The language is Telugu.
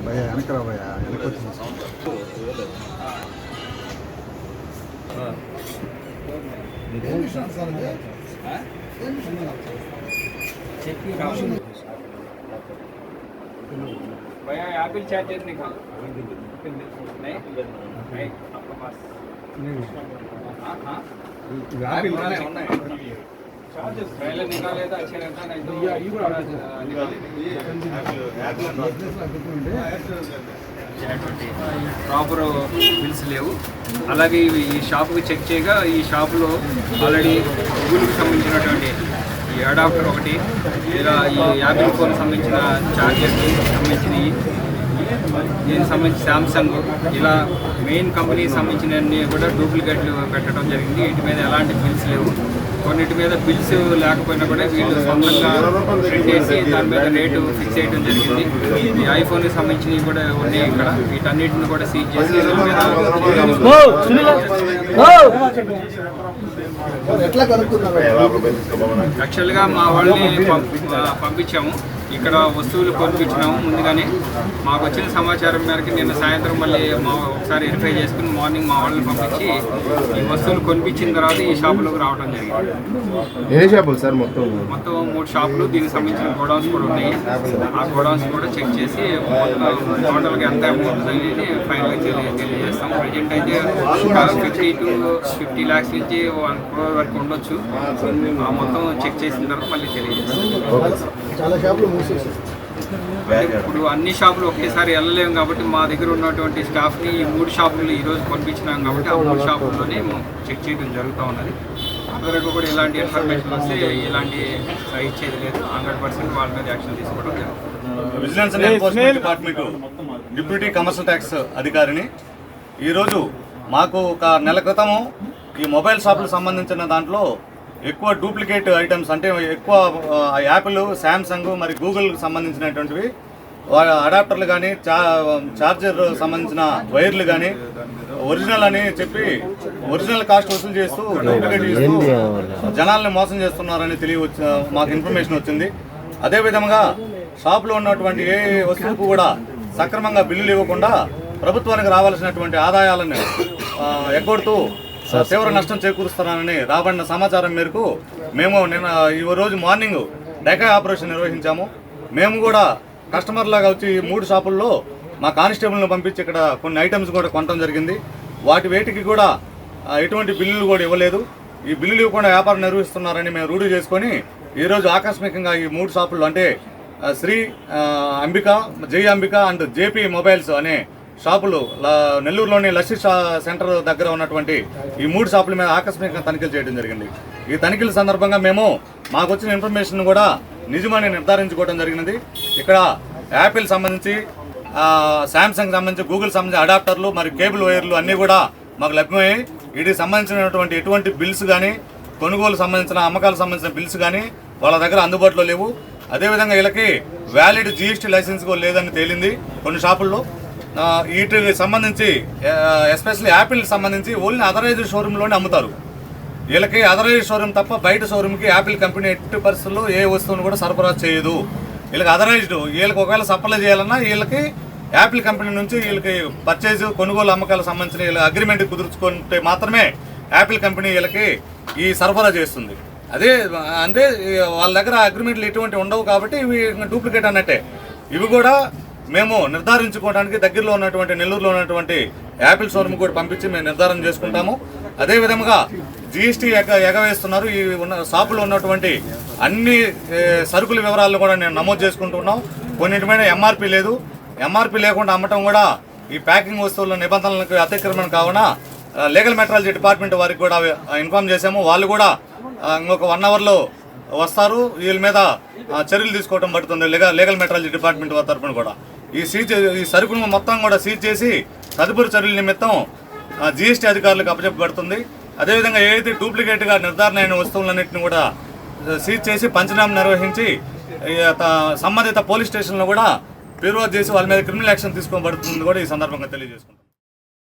भैया వెనకరా భయ్యా వెనక వచ్చింది సౌండ్ भैया एप्पल चार्जर निकाल नहीं नहीं आपके पास हाँ हाँ चार्जर पहले निकाले तो अच्छे रहता नहीं तो ప్రాపర్ బిల్స్ లేవు. అలాగే ఈ షాప్కి చెక్ చేయగా ఈ షాపులో ఆల్రెడీ గూగుల్కి సంబంధించినటువంటి ఈ అడాప్టర్ ఒకటి, ఇలా ఈ యాపిల్ ఫోన్కి సంబంధించిన ఛార్జర్కి సంబంధించినవి, దీనికి సంబంధించి శాంసంగ్, ఇలా మెయిన్ కంపెనీకి సంబంధించినవన్నీ కూడా డూప్లికేట్లు పెట్టడం జరిగింది. వీటి మీద ఎలాంటి బిల్స్ లేవు. కొన్నిటి మీద బిల్స్ లేకపోయినా కూడా వీళ్ళు సొంతంగా ప్రింట్ చేసి దాని మీద రేటు ఫిక్స్ చేయడం జరిగింది. ఈ ఐఫోన్కి సంబంధించినవి కూడా ఉన్నాయి ఇక్కడ. వీటన్నిటిని కూడా సీజ్ చేసి యాక్చువల్గా మా వాళ్ళని పంపించాము. ఇక్కడ వస్తువులు కొనిపించినాము ముందుగానే. మాకు వచ్చిన సమాచారం మేరకు నిన్న సాయంత్రం మళ్ళీ ఒకసారి వెరిఫై చేసుకుని మార్నింగ్ మా వాళ్ళని పంపించి ఈ వస్తువులు కొనిపించిన తర్వాత ఈ షాపులోకి రావడం జరిగింది. ఏ షాపులు సార్? మొత్తం 3 షాపులు, దీనికి సంబంధించిన గోడౌన్స్ కూడా ఉన్నాయి. ఆ గోడౌన్స్ కూడా చెక్ చేసి టోటల్గా ఎంత అమౌంట్ అనేది ఫైనల్గా తెలియజేస్తాం. ప్రజెంట్ అయితే 50 to 50 lakhs నుంచి 1 crore వరకు ఉండొచ్చు. మొత్తం చెక్ చేసిన తర్వాత మళ్ళీ తెలియజేస్తాం. ఇప్పుడు అన్ని షాపులు ఒకేసారి వెళ్ళలేము కాబట్టి మా దగ్గర ఉన్నటువంటి స్టాఫ్ని ఈ 3 షాపులు ఈరోజు పంపించినాం కాబట్టి ఆ 3 షాపుల్లోనే చెక్ చేయడం జరుగుతూ ఉన్నది. అందరికీ కూడా ఇలాంటి ఇన్ఫర్మేషన్ వస్తే ఇలాంటి ఇచ్చేది లేదు. 100% వాళ్ళ మీద యాక్షన్ తీసుకోవడం జరుగుతుంది. Vigilance and enforcement department deputy commercial tax అధికారిని ఈరోజు మాకు ఒక నెల క్రితము ఈ మొబైల్ షాపులకు సంబంధించిన దాంట్లో ఎక్కువ డూప్లికేట్ ఐటమ్స్, అంటే ఎక్కువ యాపిల్, శాంసంగ్, మరి గూగుల్కి సంబంధించినటువంటివి అడాప్టర్లు కానీ చార్జర్ సంబంధించిన వైర్లు కానీ ఒరిజినల్ అని చెప్పి ఒరిజినల్ కాస్ట్ వసూలు చేస్తూ డూప్లికేట్ చేస్తూ జనాల్ని మోసం చేస్తున్నారని మాకు ఇన్ఫర్మేషన్ వచ్చింది. అదేవిధంగా షాప్లో ఉన్నటువంటి ఏ వస్తువుకు కూడా సక్రమంగా బిల్లులు ఇవ్వకుండా ప్రభుత్వానికి రావాల్సినటువంటి ఆదాయాలను ఎగ్గొడుతూ తీవ్ర నష్టం చేకూరుస్తున్నారని రాబడిన సమాచారం మేరకు మేము నిన్న ఈ రోజు మార్నింగ్ డెకా ఆపరేషన్ నిర్వహించాము. మేము కూడా కస్టమర్లాగా వచ్చి 3 షాపుల్లో మా కానిస్టేబుల్ని పంపించి ఇక్కడ కొన్ని ఐటమ్స్ కూడా కొనడం జరిగింది. వాటి వేటికి కూడా ఎటువంటి బిల్లులు కూడా ఇవ్వలేదు. ఈ బిల్లులు ఇవ్వకుండా వ్యాపారం నిర్వహిస్తున్నారని మేము రూఢి చేసుకొని ఈరోజు ఆకస్మికంగా ఈ 3 షాపుల్లో, అంటే శ్రీ అంబిక, జై అంబిక అండ్ జేపీ మొబైల్స్ అనే షాపులు నెల్లూరులోని లస్సీ సెంటర్ దగ్గర ఉన్నటువంటి ఈ 3 షాపుల మీద ఆకస్మికంగా తనిఖీలు చేయడం జరిగింది. ఈ తనిఖీల సందర్భంగా మాకు వచ్చిన ఇన్ఫర్మేషన్ కూడా నిజమని నిర్ధారించుకోవడం జరిగినది. ఇక్కడ యాపిల్ సంబంధించి, శాంసంగ్ సంబంధించి, గూగుల్ సంబంధించి అడాప్టర్లు మరియు కేబుల్ వైర్లు అన్నీ కూడా మాకు లభ్యమయ్యాయి. వీటికి సంబంధించినటువంటి ఎటువంటి బిల్స్ కానీ, కొనుగోలు సంబంధించిన, అమ్మకాలకు సంబంధించిన బిల్స్ కానీ వాళ్ళ దగ్గర అందుబాటులో లేవు. అదేవిధంగా వీళ్ళకి వ్యాలిడ్ GST లైసెన్స్ కూడా లేదని తేలింది కొన్ని షాపుల్లో. వీటికి సంబంధించి ఎస్పెషల్లీ యాపిల్ సంబంధించి ఓన్లీ అథరైజ్డ్ షోరూంలోనే అమ్ముతారు. వీళ్ళకి అథరైజ్డ్ షోరూమ్ తప్ప బయట షోరూమ్కి యాపిల్ కంపెనీ ఎట్టి పరిస్థితుల్లో ఏ వస్తువును కూడా సరఫరా చేయదు. వీళ్ళకి అథరైజ్డ్, వీళ్ళకి ఒకవేళ సప్లై చేయాలన్నా వీళ్ళకి యాపిల్ కంపెనీ నుంచి వీళ్ళకి పర్చేజ్, కొనుగోలు, అమ్మకాలకు సంబంధించిన వీళ్ళ అగ్రిమెంట్ కుదుర్చుకుంటే మాత్రమే యాపిల్ కంపెనీ వీళ్ళకి ఈ సరఫరా చేస్తుంది. అంటే వాళ్ళ దగ్గర అగ్రిమెంట్లు ఎటువంటి ఉండవు కాబట్టి ఇవి డూప్లికేట్ అన్నట్టే. ఇవి కూడా మేము నిర్ధారించుకోవడానికి దగ్గరలో ఉన్నటువంటి నెల్లూరులో ఉన్నటువంటి యాపిల్ షోరూమ్ కూడా పంపించి మేము నిర్ధారణ చేసుకుంటాము. అదేవిధంగా GST ఎగవేస్తున్నారు. ఈ షాపులో ఉన్నటువంటి అన్ని సరుకుల వివరాలను కూడా నేను నమోదు చేసుకుంటున్నాం. కొన్నిటిపైన MRP లేదు. MRP లేకుండా అమ్మటం కూడా ఈ ప్యాకింగ్ వస్తువుల నిబంధనలకు అతిక్రమణ కావున లీగల్ మెట్రాలజీ డిపార్ట్మెంట్ వారికి కూడా ఇన్ఫార్మ్ చేశాము. వాళ్ళు కూడా ఇంకొక 1 అవర్లో వస్తారు, వీళ్ళ మీద చర్యలు తీసుకోవడం పడుతుంది లీగల్ మెట్రాలజీ డిపార్ట్మెంట్ వారి తరఫున కూడా. ఈ సరుకును మొత్తం కూడా సీజ్ చేసి తదుపరి చర్యల నిమిత్తం GST అధికారులకు అప్పచెప్పబడుతుంది. అదేవిధంగా ఏదైతే డూప్లికేట్గా నిర్ధారణ అయిన వస్తువులన్నింటినీ కూడా సీజ్ చేసి పంచనామా నిర్వహించి సంబంధిత పోలీస్ స్టేషన్లో కూడా ఫిర్యాదు చేసి వాళ్ళ మీద క్రిమినల్ యాక్షన్ తీసుకోబడుతుంది కూడా ఈ సందర్భంగా తెలియజేసుకుంటాం.